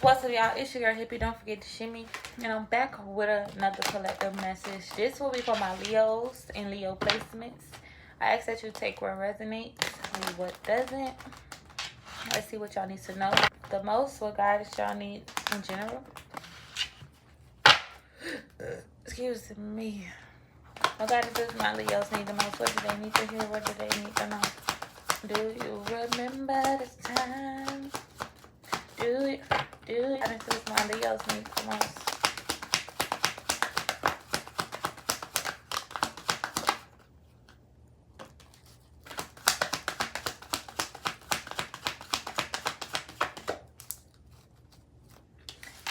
What's up, y'all? It's your girl Hippie. Don't forget to shimmy. And I'm back with another collective message. This will be for my Leos and Leo placements. I ask that you take what resonates, leave what doesn't. Let's see what y'all need to know the most, what guidance y'all need in general. Excuse me. What guidance does my Leos need the most? What do they need to hear? What do they need to know? Do you remember this time? Do you? Guidance does my Leos need the most?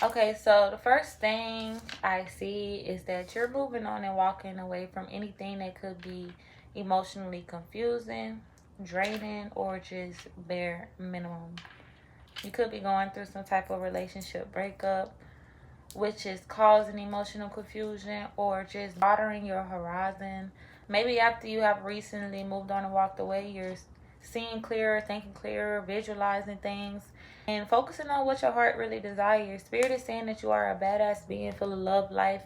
Okay, so the first thing I see is that you're moving on and walking away from anything that could be emotionally confusing, draining, or just bare minimum. You could be going through some type of relationship breakup, which is causing emotional confusion or just watering your horizon. Maybe after you have recently moved on and walked away, you're seeing clearer, thinking clearer, visualizing things, and focusing on what your heart really desires. Spirit is saying that you are a badass being full of love, life,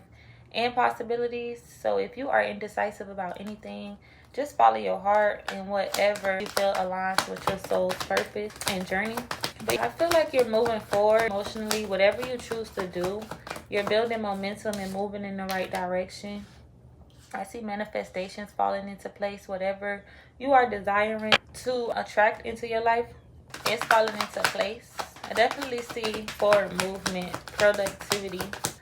and possibilities. So if you are indecisive about anything, just follow your heart and whatever you feel aligns with your soul's purpose and journey. But I feel like you're moving forward emotionally. Whatever you choose to do, you're building momentum and moving in the right direction. I see manifestations falling into place. Whatever you are desiring to attract into your life, it's falling into place. I definitely see forward movement, productivity.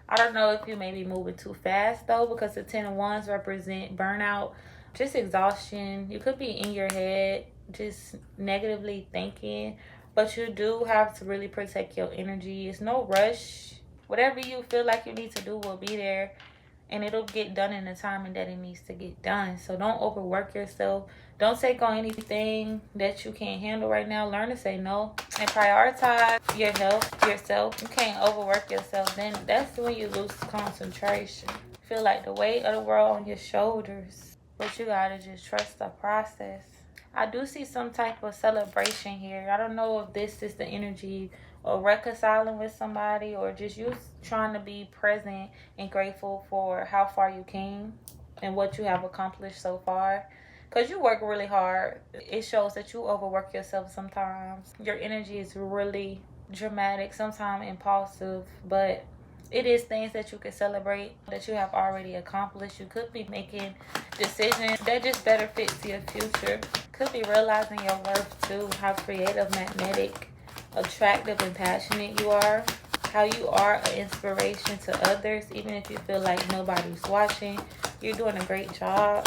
I don't know if you may be moving too fast though, because the 10 of Wands represent burnout, just exhaustion. You could be in your head, just negatively thinking, but you do have to really protect your energy. It's no rush. Whatever you feel like you need to do will be there, and it'll get done in the timing that it needs to get done. So don't overwork yourself. Don't take on anything that you can't handle right now. Learn to say no and prioritize your health, yourself. You can't overwork yourself. Then that's when you lose concentration. Feel like the weight of the world on your shoulders, but you gotta just trust the process. I do see some type of celebration here. I don't know if this is the energy or reconciling with somebody, or just you trying to be present and grateful for how far you came and what you have accomplished so far, because you work really hard. It shows that you overwork yourself sometimes. Your energy is really dramatic, sometimes impulsive, but it is things that you can celebrate that you have already accomplished. You could be making decisions that just better fits your future. Could be realizing your worth too, how creative, magnetic, attractive, and passionate you are. How you are an inspiration to others, even if you feel like nobody's watching. You're doing a great job.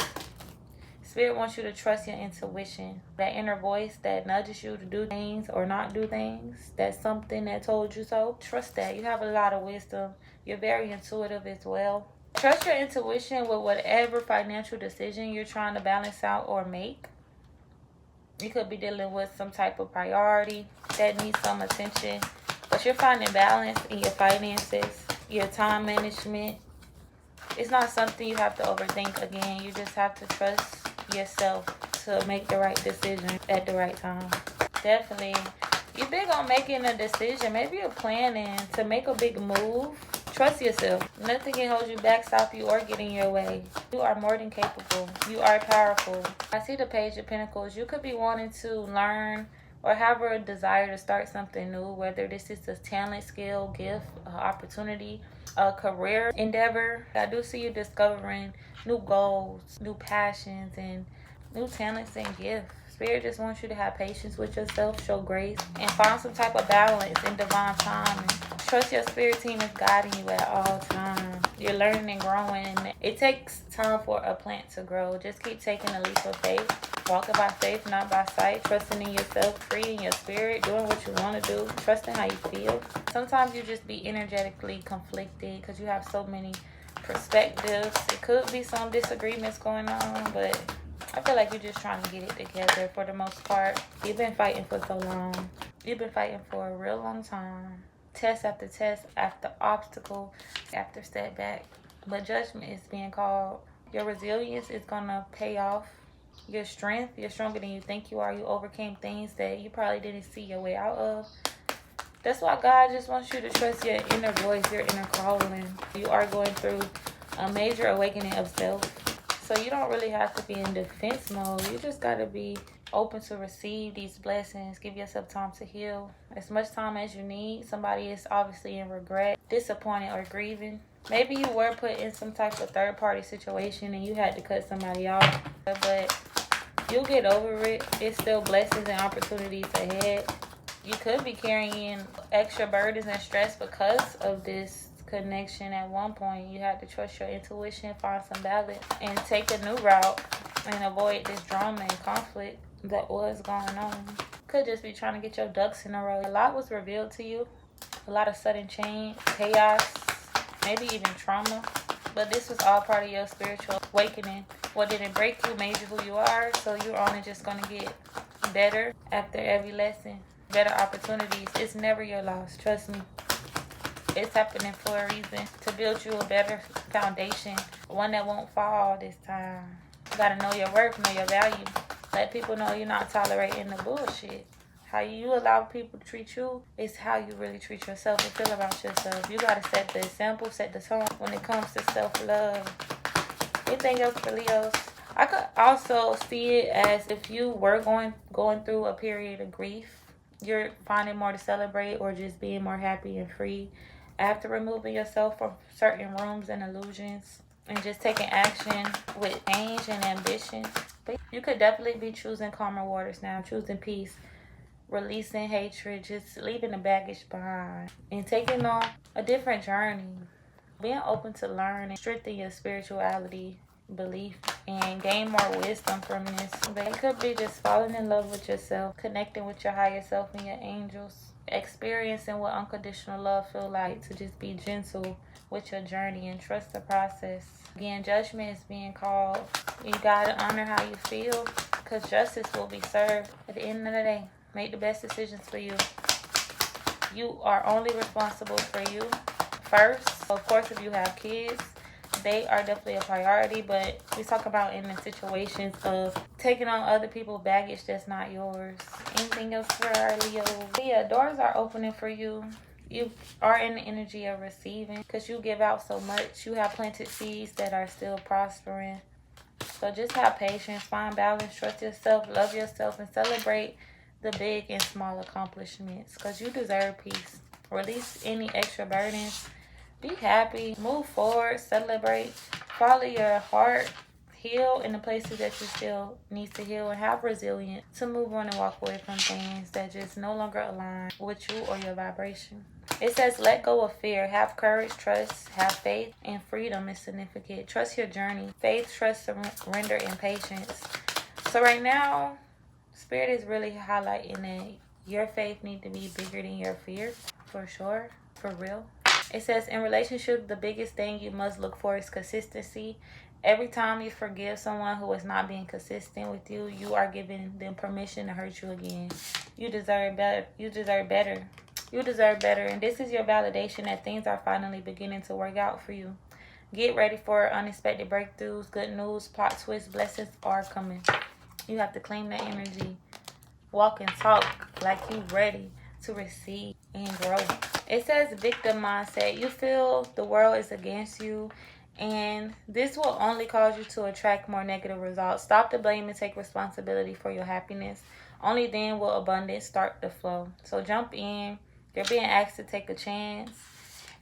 Spirit wants you to trust your intuition. That inner voice that nudges you to do things or not do things. That's something that told you so. Trust that. You have a lot of wisdom. You're very intuitive as well. Trust your intuition with whatever financial decision you're trying to balance out or make. You could be dealing with some type of priority that needs some attention. But you're finding balance in your finances, your time management. It's not something you have to overthink again. You just have to trust yourself to make the right decision at the right time. Definitely. You're big on making a decision. Maybe you're planning to make a big move. Trust yourself. Nothing can hold you back, stop you, or get in your way. You are more than capable. You are powerful. I see the Page of Pentacles. You could be wanting to learn or have a desire to start something new, whether this is a talent, skill, gift, opportunity, a career endeavor. I do see you discovering new goals, new passions, and new talents and gifts. Spirit just wants you to have patience with yourself, show grace, and find some type of balance in divine timing. Trust your spirit team is guiding you at all times. You're learning and growing. It takes time for a plant to grow. Just keep taking a leap of faith. Walking by faith, not by sight. Trusting in yourself, freeing your spirit, doing what you want to do, trusting how you feel. Sometimes you just be energetically conflicted because you have so many perspectives. It could be some disagreements going on, but I feel like you're just trying to get it together for the most part. You've been fighting for so long. You've been fighting for a real long time. Test after test, after obstacle, after setback. But judgment is being called. Your resilience is going to pay off. Your strength, you're stronger than you think you are. You overcame things that you probably didn't see your way out of. That's why God just wants you to trust your inner voice, your inner calling. You are going through a major awakening of self. So you don't really have to be in defense mode. You just got to be open to receive these blessings. Give yourself time to heal. As much time as you need. Somebody is obviously in regret, disappointed, or grieving. Maybe you were put in some type of third-party situation and you had to cut somebody off. But you'll get over it. It's still blessings and opportunities ahead. You could be carrying extra burdens and stress because of this connection. At one point, you had to trust your intuition, find some balance, and take a new route and avoid this drama and conflict that was going on. Could just be trying to get your ducks in a row. A lot was revealed to you. A lot of sudden change, chaos, maybe even trauma. But this was all part of your spiritual awakening. What didn't break you made you who you are. So you're only just going to get better after every lesson. Better opportunities. It's never your loss. Trust me. It's happening for a reason. To build you a better foundation. One that won't fall this time. You got to know your worth, know your value. Let people know you're not tolerating the bullshit. How you allow people to treat you is how you really treat yourself and feel about yourself. You got to set the example, set the tone when it comes to self-love. Anything else for Leos? I could also see it as if you were going through a period of grief. You're finding more to celebrate or just being more happy and free after removing yourself from certain rooms and illusions and just taking action with change and ambition. But you could definitely be choosing calmer waters now, choosing peace, releasing hatred, just leaving the baggage behind and taking on a different journey. Being open to learn and strengthen your spirituality, belief, and gain more wisdom from this. But it could be just falling in love with yourself, connecting with your higher self and your angels, experiencing what unconditional love feel like, to just be gentle with your journey and trust the process. Again, judgment is being called. You gotta honor how you feel because justice will be served at the end of the day. Make the best decisions for you. You are only responsible for you first. Of course, if you have kids, they are definitely a priority, but we talk about in the situations of taking on other people's baggage that's not yours. Anything else for our Leo? Yeah, doors are opening for you. You are in the energy of receiving because you give out so much. You have planted seeds that are still prospering. So just have patience, find balance, trust yourself, love yourself, and celebrate the big and small accomplishments because you deserve peace. Release any extra burdens. Be happy, move forward, celebrate, follow your heart, heal in the places that you still need to heal, and have resilience to move on and walk away from things that just no longer align with you or your vibration. It says let go of fear, have courage, trust, have faith, and freedom is significant. Trust your journey. Faith, trust, surrender, and patience. So right now, Spirit is really highlighting that your faith needs to be bigger than your fear, for sure, for real. It says in relationship, the biggest thing you must look for is consistency. Every time you forgive someone who is not being consistent with you, you are giving them permission to hurt you again. You deserve better. You deserve better. You deserve better. And this is your validation that things are finally beginning to work out for you. Get ready for unexpected breakthroughs, good news, plot twists, blessings are coming. You have to claim that energy. Walk and talk like you ready to receive and grow. It says victim mindset. You feel the world is against you, and this will only cause you to attract more negative results. Stop the blame and take responsibility for your happiness. Only then will abundance start to flow. So jump in. You're being asked to take a chance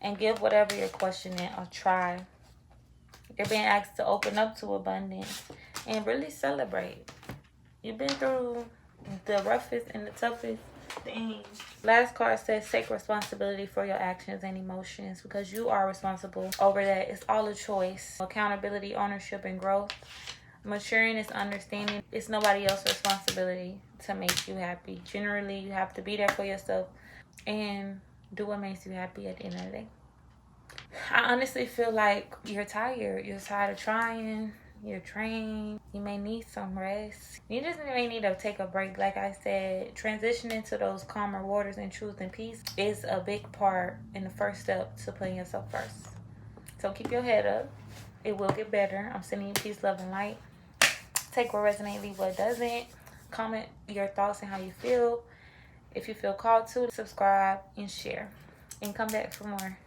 and give whatever you're questioning a try. You're being asked to open up to abundance and really celebrate. You've been through the roughest and the toughest things. Last card says take responsibility for your actions and emotions because you are responsible over that. It's all a choice. Accountability, ownership, and growth. Maturing is understanding. It's nobody else's responsibility to make you happy. Generally, you have to be there for yourself and do what makes you happy at the end of the day. I honestly feel like you're tired. You're tired of trying. You're drained. You may need some rest. You just may need to take a break. Like I said, transitioning to those calmer waters and truth and peace is a big part and the first step to putting yourself first. So keep your head up. It will get better. I'm sending you peace, love, and light. Take what resonates, leave what doesn't. Comment your thoughts and how you feel. If you feel called to, subscribe and share. And come back for more.